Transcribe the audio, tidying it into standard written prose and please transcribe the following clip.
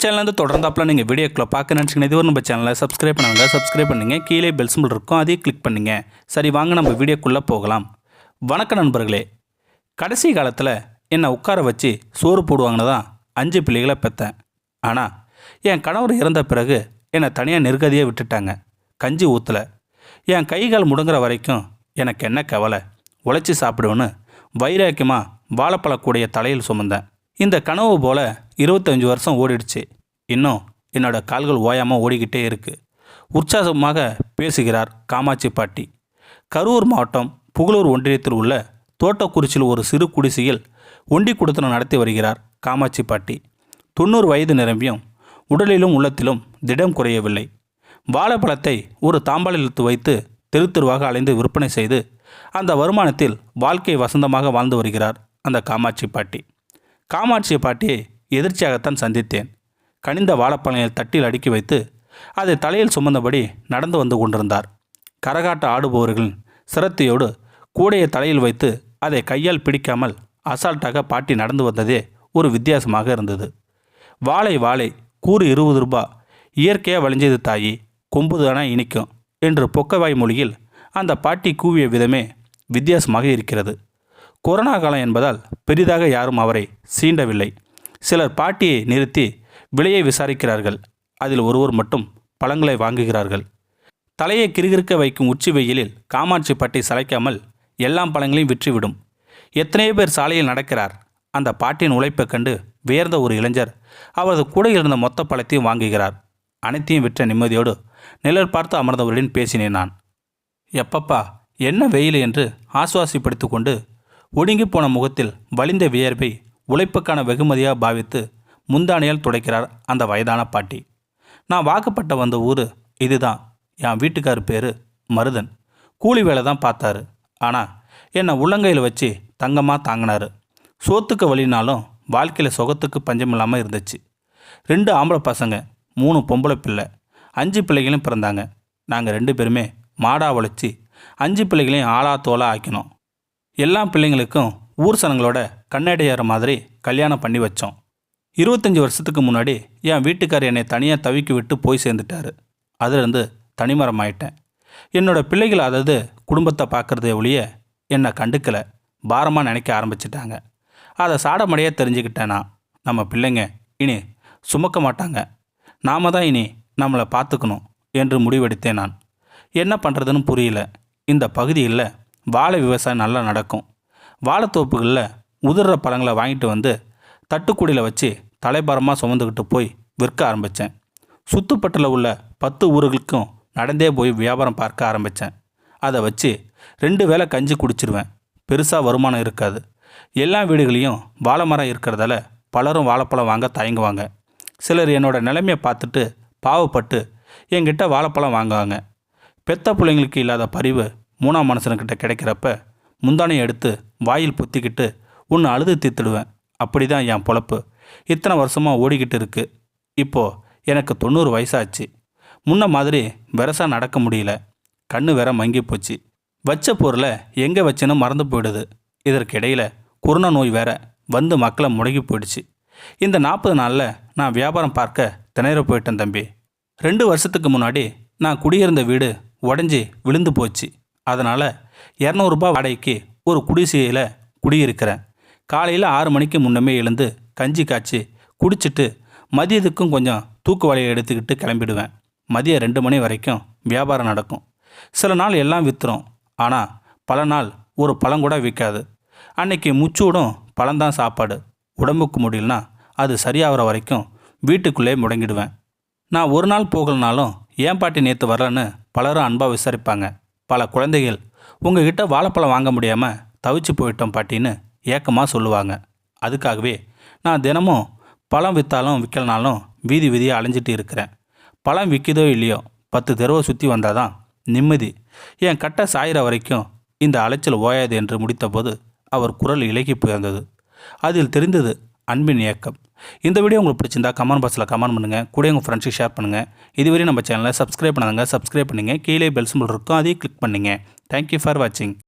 சேனல்லேருந்து தொடர்ந்தாப்பில் நீங்கள் வீடியோக்களை பார்க்க நினச்சிங்கன்னா இது ஒரு நம்ம சேனலை சப்ஸ்கிரைப் பண்ணுங்கள் கீழே பெல் சிம்பிள் இருக்கும் அதையும் கிளிக் பண்ணுங்கள். சரி வாங்க நம்ம வீடியோக்குள்ளே போகலாம். வணக்கம் நண்பர்களே. கடைசி காலத்தில் என்னை உட்கார வச்சு சோறு போடுவாங்கன்னு தான் 5 பிள்ளைகளை பெற்றேன். ஆனால் என் கணவர் இறந்த பிறகு என்னை தனியாக நிர்கதியாக விட்டுட்டாங்க. கஞ்சி ஊற்றலை. என் கைகால் முடங்குற வரைக்கும் எனக்கு என்ன கவலை, உழைச்சி சாப்பிடுவேன்னு வைராக்கியமாக வாழைப்பழக்கூடிய தலையில் சுமந்தேன். இந்த கனவு போல் 25 வருஷம் ஓடிடுச்சு. இன்னும் என்னோட கால்கள் ஓயாமல் ஓடிக்கிட்டே இருக்குது. உற்சாகமாக பேசுகிறார் காமாட்சி பாட்டி. கரூர் மாவட்டம் புகழூர் ஒன்றியத்தில் உள்ள தோட்டக்குறிச்சியில் ஒரு சிறு குடிசையில் ஒண்டி குடித்தனம் நடத்தி வருகிறார் காமாட்சி பாட்டி. 90 வயது நிரம்பியும் உடலிலும் உள்ளத்திலும் திடம் குறையவில்லை. வாழைப்பழத்தை ஒரு தாம்பாளில் வைத்து தெரு தெருவாக அலைந்து விற்பனை செய்து அந்த வருமானத்தில் வாழ்க்கை வசந்தமாக வாழ்ந்து வருகிறார் அந்த காமாட்சி பாட்டி. காமாட்சி பாட்டியை எதிர்ச்சியாகத்தான் சந்தித்தேன். கனிந்த வாழைப்பழங்களை தட்டில் அடுக்கி வைத்து அதை தலையில் சுமந்தபடி நடந்து வந்து கொண்டிருந்தார். கரகாட்ட ஆடுபவர்களின் சிரத்தையோடு கூடையை தலையில் வைத்து அதை கையால் பிடிக்காமல் அசால்ட்டாக பாட்டி நடந்து வந்ததே ஒரு வித்தியாசமாக இருந்தது. வாழை வாழை கூறு 20 ரூபாய், இயற்கையாக விளைஞ்சது தாயி, கொம்புதானா இனிக்கும் என்று பொக்கவாய் மொழியில் அந்த பாட்டி கூவிய விதமே வித்தியாசமாக இருக்கிறது. கொரோனா காலம் என்பதால் பெரிதாக யாரும் அவரை சீண்டவில்லை. சிலர் பாட்டியை நிறுத்தி விலையை விசாரிக்கிறார்கள். அதில் ஒருவர் மட்டும் பழங்களை வாங்குகிறார்கள். தலையை கிறுகிறுக்க வைக்கும் உச்சி வெயிலில் காமாட்சி பாட்டி சளைக்காமல் எல்லா பழங்களையும் விற்றுவிடும். எத்தனையோ பேர் சாலையில் நடக்கிறார். அந்த பாட்டியின் உழைப்பை கண்டு வியர்ந்த ஒரு இளைஞர் அவரது கூட இருந்த மொத்த பழத்தையும் வாங்குகிறார். அனைத்தையும் விற்ற நிம்மதியோடு நிழல் பார்த்து அமர்ந்தவருடன் பேசினேன் நான். எப்பப்பா என்ன வெயில் என்று ஆசுவாசப்படுத்தி கொண்டு ஒடுங்கி போன முகத்தில் வலிந்த வியர்வை உழைப்புக்கான வெகுமதியாக பாவித்து முந்தானையால் துடைக்கிறார் அந்த வயதான பாட்டி. நான் வாக்கப்பட்ட வந்த ஊர் இதுதான். என் வீட்டுக்கார் பேர் மருதன். கூலி வேலை தான் பார்த்தாரு. ஆனால் என்னை உள்ளங்கையில் வச்சு தங்கமாக தாங்கினார். சோத்துக்கு வழினாலும் வாழ்க்கையில் சுகத்துக்கு பஞ்சமில்லாமல் இருந்துச்சு. 2 ஆம்பளை பசங்க, 3 பொம்பளை பிள்ளை, 5 பிள்ளைகளையும் பிறந்தாங்க. நாங்கள் 2 பேருமே மாடா உழைச்சி 5 பிள்ளைகளையும் ஆளா தோலா ஆக்கினோம். எல்லா பிள்ளைங்களுக்கும் ஊர் சனங்களோட கண்ணடையாற மாதிரி கல்யாணம் பண்ணி வச்சோம். 25 வருஷத்துக்கு முன்னாடி என் வீட்டுக்கார் என்னை தனியாக தவிக்கி விட்டு போய் சேர்ந்துட்டார். அதிலிருந்து தனிமரம் ஆயிட்டேன். என்னோட பிள்ளைகள் அதாவது குடும்பத்தை பார்க்குறதே ஒழிய என்னை கண்டுக்கலை, பாரமாக நினைக்க ஆரம்பிச்சிட்டாங்க. அதை சாடமடையாக தெரிஞ்சுக்கிட்டேன்னா நம்ம பிள்ளைங்க இனி சுமக்க மாட்டாங்க, நாம தான் இனி நம்மளை பார்த்துக்கணும் என்று முடிவெடுத்தேன் நான். என்ன பண்ணுறதுன்னு புரியல. இந்த பகுதியில் வாழை விவசாயம் நல்லா நடக்கும். வாழைத்தோப்புகளில் உதிர்ற பழங்களை வாங்கிட்டு வந்து தட்டுக்குடியில் வச்சு தலைபாரமாக சுமந்துக்கிட்டு போய் விற்க ஆரம்பித்தேன். சுத்துப்பட்டில் உள்ள 10 ஊர்களுக்கும் நடந்தே போய் வியாபாரம் பார்க்க ஆரம்பித்தேன். அதை வச்சு 2 வேளை கஞ்சி குடிச்சிருவேன். பெருசாக வருமானம் இருக்காது. எல்லா வீடுகளையும் வாழை மரம் இருக்கிறதால பலரும் வாழைப்பழம் வாங்க தயங்குவாங்க. சிலர் என்னோட நிலைமையை பார்த்துட்டு பாவப்பட்டு என்கிட்ட வாழைப்பழம் வாங்குவாங்க. பெத்த பிள்ளைங்களுக்கு இல்லாத பரிவு 3ஆம் மனுஷனுக்கிட்ட கிடைக்கிறப்ப முந்தானையை எடுத்து வாயில் புத்திக்கிட்டு உன்னை அழுது தீர்த்துடுவேன். அப்படி தான் என் பொழப்பு இத்தனை வருஷமாக ஓடிக்கிட்டு இருக்குது. இப்போது எனக்கு 90 வயசாச்சு. முன்ன மாதிரி வெரசாக நடக்க முடியல. கண்ணு வேற மங்கி போச்சு. வச்ச பொருளை எங்கே வச்சேன்னு மறந்து போயிடுது. இதற்கிடையில் கொரோனா நோய் வேற வந்து மக்களை முடங்கி போயிடுச்சு. இந்த 40 நாளில் நான் வியாபாரம் பார்க்க திணற போயிட்டேன் தம்பி. 2 வருஷத்துக்கு முன்னாடி நான் குடியிருந்த வீடு உடஞ்சி விழுந்து போச்சு. அதனால் 200 ரூபாய் வாடகைக்கு ஒரு குடிசையில் குடியிருக்கிறேன். காலையில் 6 மணிக்கு முன்னமே எழுந்து கஞ்சி காய்ச்சி குடிச்சிட்டு மதியத்துக்கும் கொஞ்சம் தூக்கு வலையை எடுத்துக்கிட்டு கிளம்பிடுவேன். மதியம் 2 மணி வரைக்கும் வியாபாரம் நடக்கும். சில நாள் எல்லாம் விற்றுரும். ஆனால் பல நாள் ஒரு பழம் கூட விற்காது. அன்னைக்கு முச்சூடும் பழம்தான் சாப்பாடு. உடம்புக்கு முடியலனா அது சரியாகிற வரைக்கும் வீட்டுக்குள்ளே முடங்கிடுவேன். நான் ஒரு நாள் போகலனாலும் ஏன் பாட்டி நேற்று வரலன்னு பலரும் அன்பாக விசாரிப்பாங்க. பல குழந்தைகள் உங்ககிட்ட வாழைப்பழம் வாங்க முடியாமல் தவிச்சு போயிட்டோம் பாட்டின்னு ஏக்கமாக சொல்லுவாங்க. அதுக்காகவே நான் தினமும் பழம் விற்றாலும் விற்கலனாலும் வீதி வீதியாக அலைஞ்சிட்டு இருக்கிறேன். பழம் விற்கிதோ இல்லையோ 10 தெருவை சுற்றி வந்தால் தான் நிம்மதி. என் கட்டை சாயிற வரைக்கும் இந்த அலைச்சல் ஓயாது என்று முடித்தபோது அவர் குரல் இலகி போயிருந்தது. அதில் தெரிந்தது அன்பின் இயக்கம். இந்த வீடியோ உங்களுக்கு பிடிச்சிருந்தா கமெண்ட் பாக்ஸில் கமெண்ட் பண்ணுங்கள். கூட உங்கள் ஃப்ரெண்ட்ஸுக்கு ஷேர் பண்ணுங்கள். இதுவரை நம்ம சேனலை சப்ஸ்கிரைப் பண்ணுங்கள். கீழே பெல் சிம்பிள் இருக்கும், அதையும் கிளிக் பண்ணுங்கள். தேங்க்யூ ஃபார் வாட்சிங்.